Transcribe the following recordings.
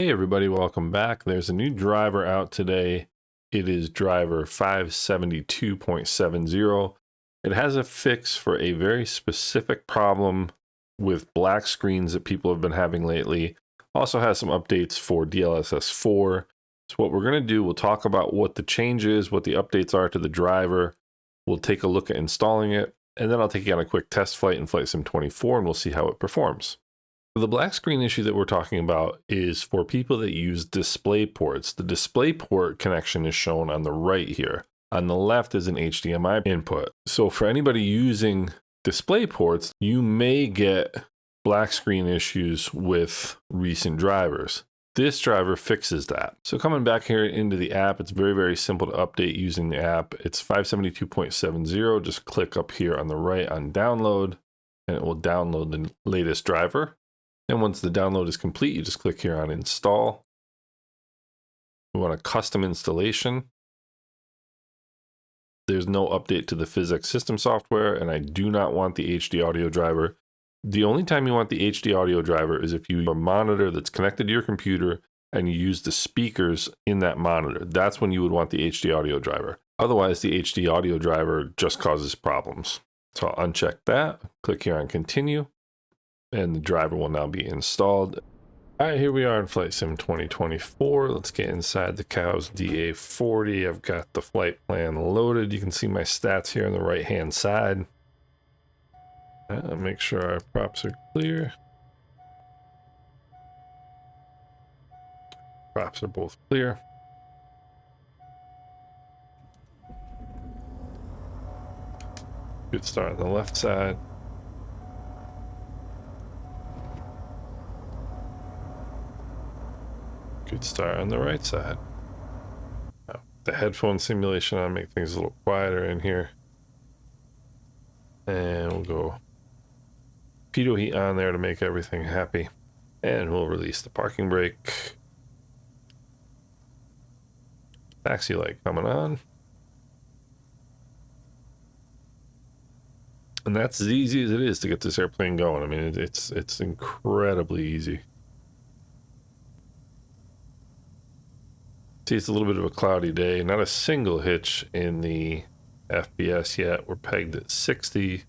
Hey everybody, welcome back. There's a new driver out today. It is driver 572.70. It has a fix for a very specific problem with black screens that people have been having lately. Also has some updates for DLSS 4. So what we're going to do, we'll talk about what the change is, what the updates are to the driver. We'll take a look at installing it, and then I'll take you on a quick test flight in Flight Sim 24 and we'll see how it performs. The black screen issue that we're talking about is for people that use display ports. The display port connection is shown on the right here. On the left is an HDMI input. So for anybody using display ports, you may get black screen issues with recent drivers. This driver fixes that. So coming back here into the app, it's very, very simple to update using the app. It's 572.70. Just click up here on the right on download, and it will download the latest driver. And once the download is complete, you just click here on install. We want a custom installation. There's no update to the physics system software, and I do not want the HD audio driver. The only time you want the HD audio driver is if you have a monitor that's connected to your computer and you use the speakers in that monitor. That's when you would want the HD audio driver. Otherwise, the HD audio driver just causes problems. So I'll uncheck that, click here on continue. And the driver will now be installed. All right, here we are in Flight Sim 2024. Let's get inside the Cows DA40. I've got the flight plan loaded. You can see my stats here on the right-hand side. Make sure our props are clear. Props are both clear. Good start on the left side. Good start on the right side. Now, the headphone simulation, I'll make things a little quieter in here. And we'll go pitot heat on there to make everything happy. And we'll release the parking brake. Taxi light coming on. And that's as easy as it is to get this airplane going. I mean, it's incredibly easy. See, it's a little bit of a cloudy day. Not a single hitch in the FPS yet. We're pegged at 60.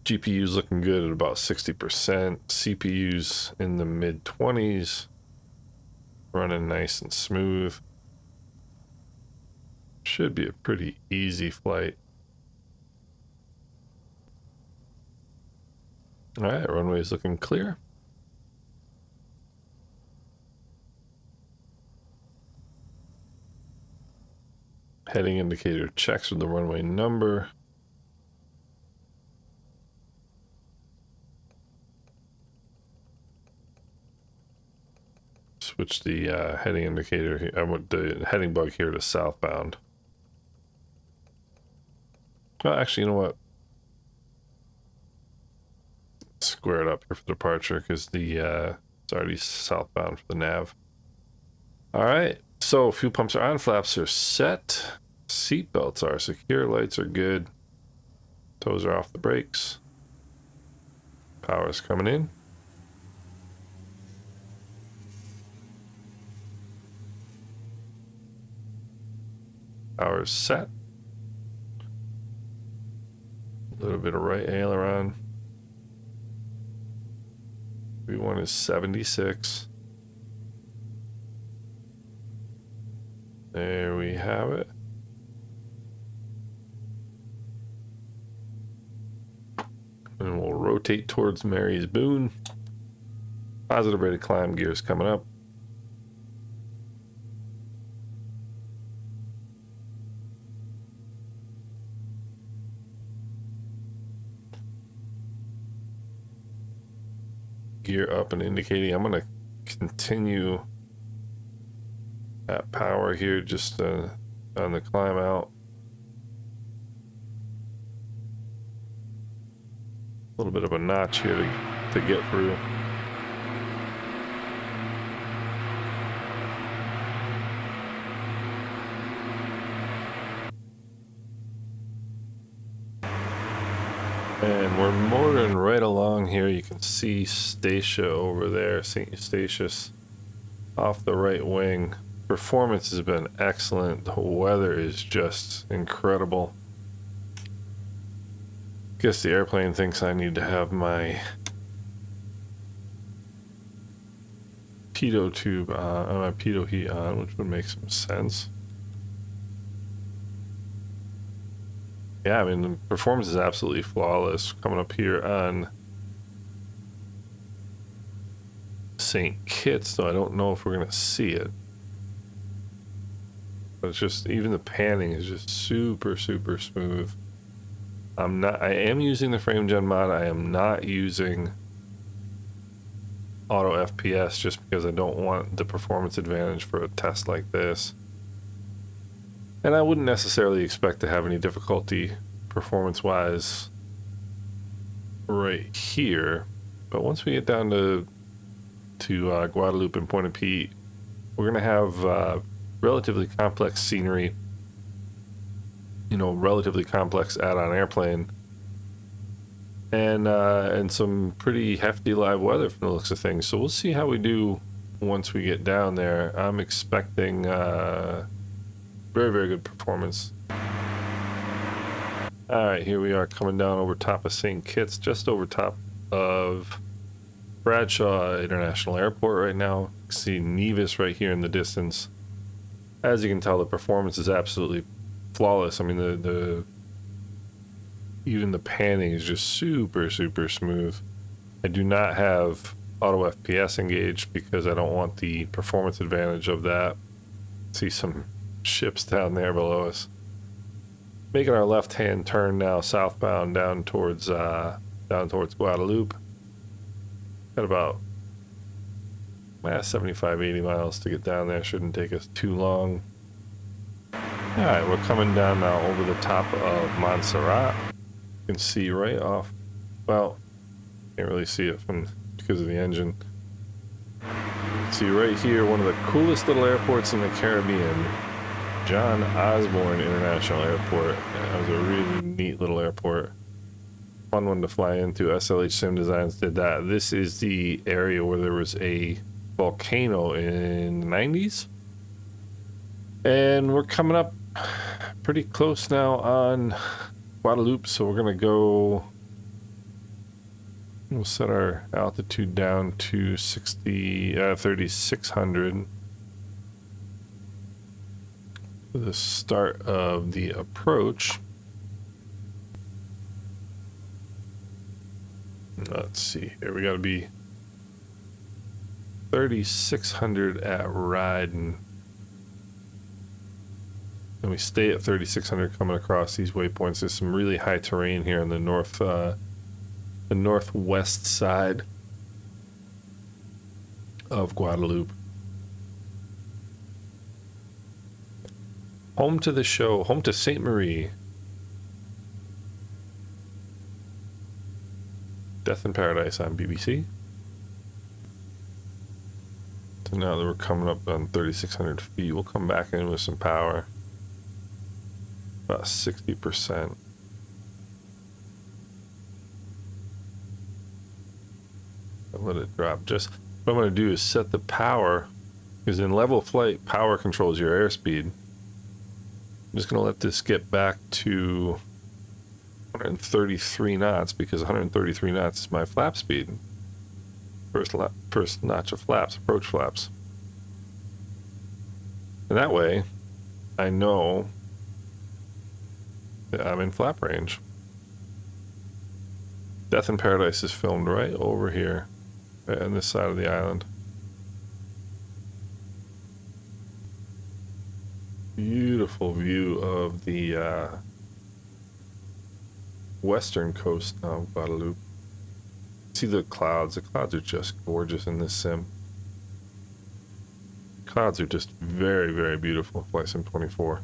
GPU's looking good at about 60%. CPU's in the mid-20s. Running nice and smooth. Should be a pretty easy flight. All right, runway's looking clear. Heading indicator checks with the runway number. Switch the heading indicator here. I want the heading bug here to southbound. Well, actually, you know what? Square it up here for departure because the it's already southbound for the nav. All right. So fuel pumps are on, flaps are set, seat belts are secure, lights are good, toes are off the brakes, power's coming in. Power's set. A little bit of right aileron. V1 is 76. There we have it. And we'll rotate towards Mary's Boon. Positive rate of climb gears coming up. Gear up and indicating. I'm going to continue at power here just on the climb out. A little bit of a notch here to get through. And we're motoring right along here. You can see Statia over there, St. Eustatius off the right wing. Performance has been excellent. The weather is just incredible. Guess the airplane thinks I need to have my pitot tube on, my pitot heat on, which would make some sense. Yeah, I mean, the performance is absolutely flawless. Coming up here on St. Kitts, though I don't know if we're going to see it. But it's just, even the panning is just super, super smooth. I am using the frame gen mod. I am not using auto FPS just because I don't want the performance advantage for a test like this. And I wouldn't necessarily expect to have any difficulty performance-wise right here. But once we get down to Guadalupe and Pointe-à-Pitre, we're going to have relatively complex scenery, you know, relatively complex add-on airplane, and some pretty hefty live weather from the looks of things. So we'll see how we do once we get down there. I'm expecting very, very good performance. All right, here we are coming down over top of St. Kitts, just over top of Bradshaw International Airport right now. You can see Nevis right here in the distance. As you can tell, the performance is absolutely flawless. I mean, even the panning is just super, super smooth. I do not have auto FPS engaged because I don't want the performance advantage of that. See some ships down there below us. Making our left-hand turn now southbound down towards Guadalupe. Got about 75-80 miles to get down there. Shouldn't take us too long. All right, we're coming down now over the top of Montserrat. You can see right off. Well, can't really see it because of the engine. See right here, one of the coolest little airports in the Caribbean, John Osborne International Airport. That was a really neat little airport. Fun one to fly into. SLH Sim Designs did that. This is the area where there was a volcano in the 90s. And we're coming up pretty close now on Guadalupe, so we're going to go. We'll set our altitude down to 3,600. For the start of the approach. Let's see here. We got to be 3,600 at Ryden. And we stay at 3,600 coming across these waypoints. There's some really high terrain here on the northwest side of Guadalupe. Home to the show, home to Saint Marie. Death in Paradise on BBC. So now that we're coming up on 3,600 feet, we'll come back in with some power. About 60%. I'll let it drop. Just what I'm going to do is set the power, because in level flight, power controls your airspeed. I'm just going to let this get back to 133 knots, because 133 knots is my flap speed. First notch of flaps, approach flaps. And that way, I know that I'm in flap range. Death in Paradise is filmed right over here, right on this side of the island. Beautiful view of the western coast of Guadalupe. See the clouds. The clouds are just gorgeous in this sim. Clouds are just very, very beautiful. Flight Sim 24.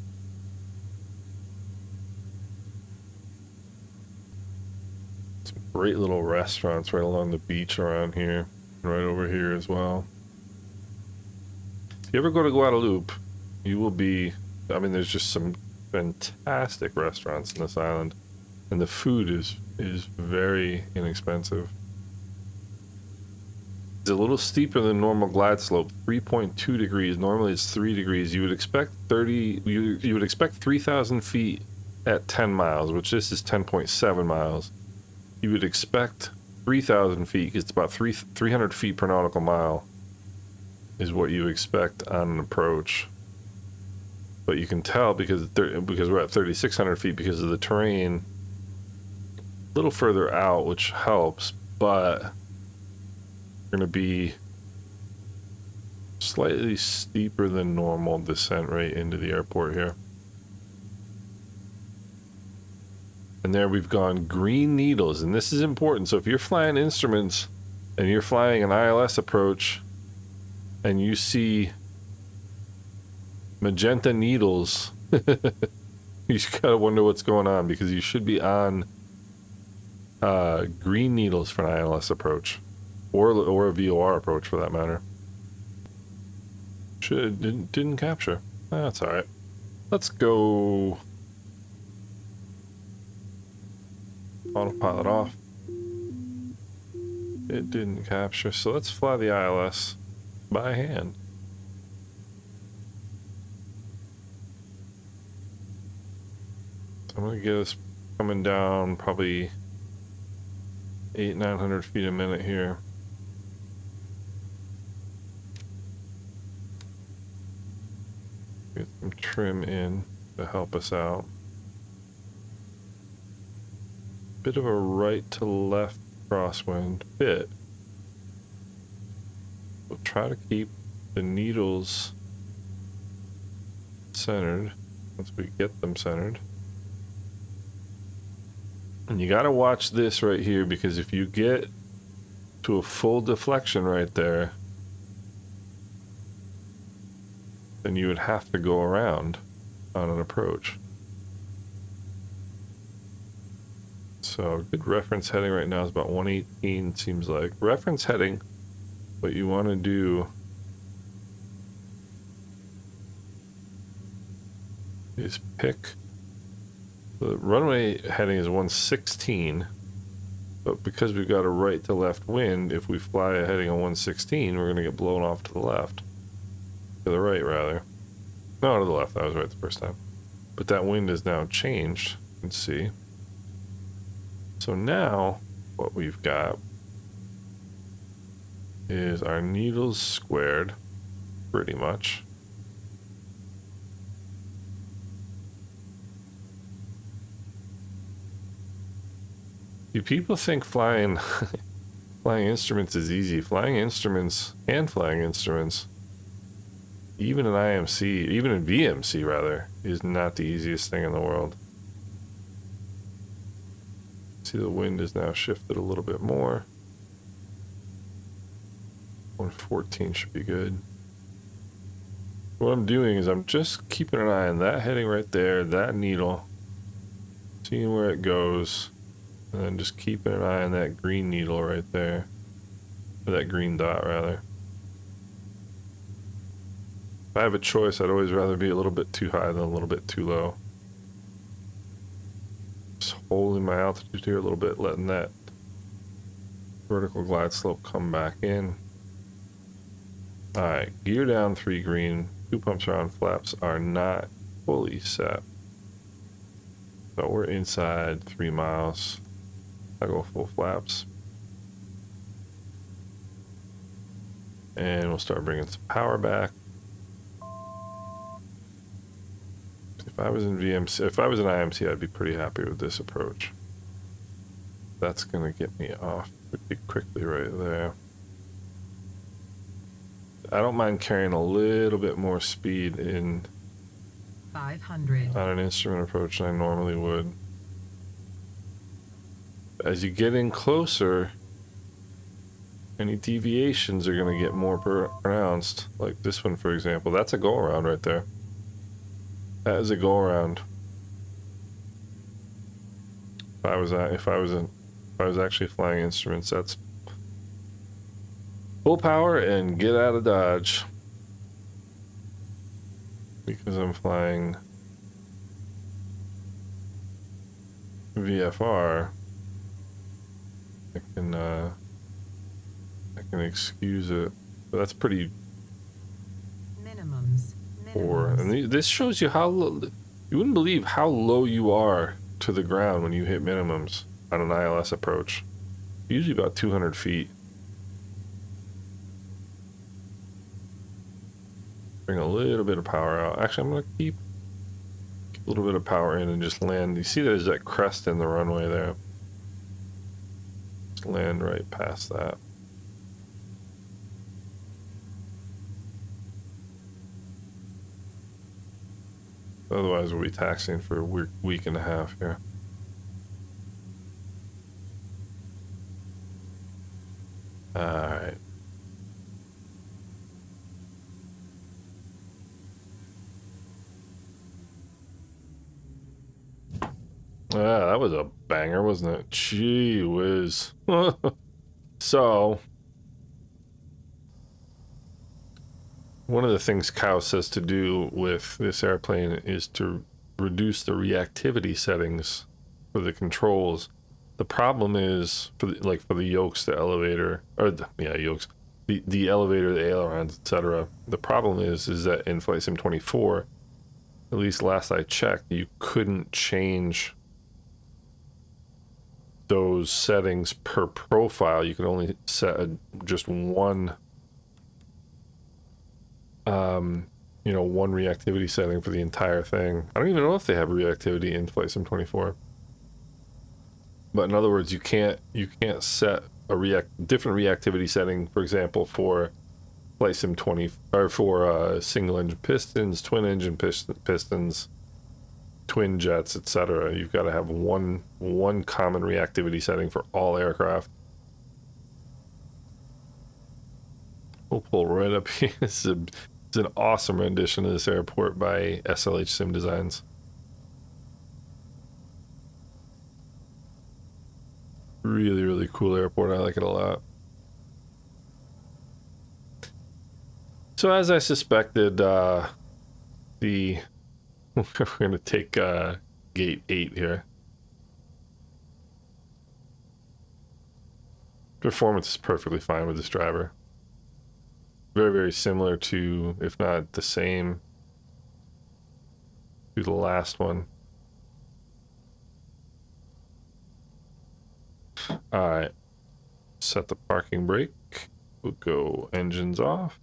Some great little restaurants right along the beach around here, and right over here as well. If you ever go to Guadalupe, you will be. I mean, there's just some fantastic restaurants in this island. and the food is very inexpensive. It's a little steeper than normal glide slope, 3.2 degrees. Normally it's 3 degrees. You would expect 3,000 feet at 10 miles, which this is 10.7 miles. You would expect 3,000 feet, because it's about 300 feet per nautical mile is what you expect on an approach. But you can tell because we're at 3,600 feet because of the terrain a little further out, which helps, but going to be slightly steeper than normal descent rate into the airport here. And there we've gone green needles, and this is important. So if you're flying instruments and you're flying an ILS approach and you see magenta needles, you just gotta wonder what's going on, because you should be on green needles for an ILS approach, or a VOR approach for that matter. Didn't capture. That's all right. Let's go. Autopilot off. It didn't capture, so let's fly the ILS by hand. I'm gonna get us coming down probably 800-900 feet a minute here. Get some trim in to help us out. Bit of a right to left crosswind bit. We'll try to keep the needles centered once we get them centered. And you got to watch this right here, because if you get to a full deflection right there, then you would have to go around on an approach. So good reference heading right now is about 118, seems like. Reference heading, what you want to do is pick, the runway heading is 116, but because we've got a right to left wind, if we fly a heading on 116, we're going to get blown off to the left. To the right, rather. No, to the left. I was right the first time. But that wind is now changed. You can see. So now, what we've got is our needles squared, pretty much. Do people think flying instruments is easy? Flying instruments, even in IMC, even in VMC rather, is not the easiest thing in the world. See, the wind is now shifted a little bit more. 114 should be good. What I'm doing is I'm just keeping an eye on that heading right there, that needle, seeing where it goes, and then just keeping an eye on that green needle right there, or that green dot rather. If I have a choice, I'd always rather be a little bit too high than a little bit too low. Just holding my altitude here a little bit, letting that vertical glide slope come back in. Alright, gear down 3 green. 2 pumps around, flaps are not fully set. So we're inside 3 miles. I'll go full flaps. And we'll start bringing some power back. If I was in VMC, if I was in IMC, I'd be pretty happy with this approach. That's gonna get me off pretty quickly right there. I don't mind carrying a little bit more speed in 500 on an instrument approach than I normally would. As you get in closer, any deviations are gonna get more pronounced. Like this one, for example, that's a go around right there. That is a go around. If I was actually flying instruments, that's full power and get out of Dodge. Because I'm flying VFR, I can excuse it, but that's pretty Minimums. poor. And Minimums. this shows you how you wouldn't believe how low you are to the ground when you hit minimums on an ILS approach. Usually about 200 feet. Bring a little bit of power out. Actually, I'm going to keep a little bit of power in and just land. You see there's that crest in the runway there. Just land right past that. Otherwise, we'll be taxiing for a week and a half here. All right. Yeah, that was a banger, wasn't it? Gee whiz. So, one of the things Kyle says to do with this airplane is to reduce the reactivity settings for the controls. The problem is for the yokes, the elevator, or yokes, the elevator, the ailerons, etc. The problem is that in Flight Sim 24, at least last I checked, you couldn't change those settings per profile. You could only set just one one reactivity setting for the entire thing. I don't even know if they have reactivity in Flight Sim 24. But in other words, you can't set a different reactivity setting, for example, for Flight Sim 20 or for single engine pistons, twin engine pistons, twin jets, etc. You've got to have one common reactivity setting for all aircraft. We'll pull right up here. It's an awesome rendition of this airport by SLH Sim Designs. Really, really cool airport. I like it a lot. So as I suspected, we're going to take gate 8 here. Performance is perfectly fine with this driver. Very, very similar to, if not the same, to the last one. All right, set the parking brake. We'll go engines off.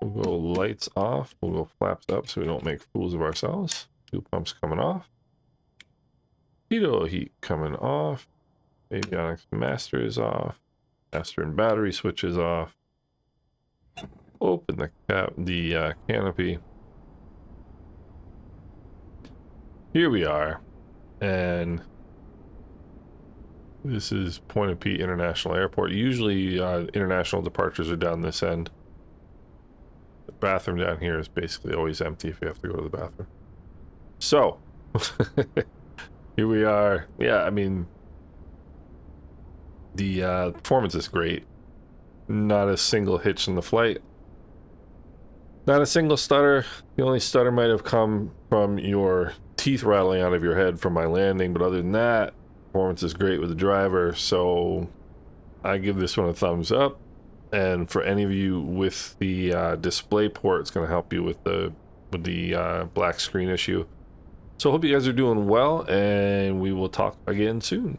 We'll go lights off. We'll go flaps up so we don't make fools of ourselves. Fuel pumps coming off. Pitot heat coming off. Avionics master is off. Master and battery switch is off. Open the canopy. Here we are, and this is Pointe-à-Pitre International Airport. Usually international departures are down this end. The bathroom down here is basically always empty if you have to go to the bathroom. So, here we are. Yeah, I mean, the performance is great. Not a single hitch in the flight. Not a single stutter. The only stutter might have come from your teeth rattling out of your head from my landing, but other than that, performance is great with the driver. So I give this one a thumbs up. And for any of you with the display port, it's going to help you with the black screen issue. So I hope you guys are doing well, and we will talk again soon.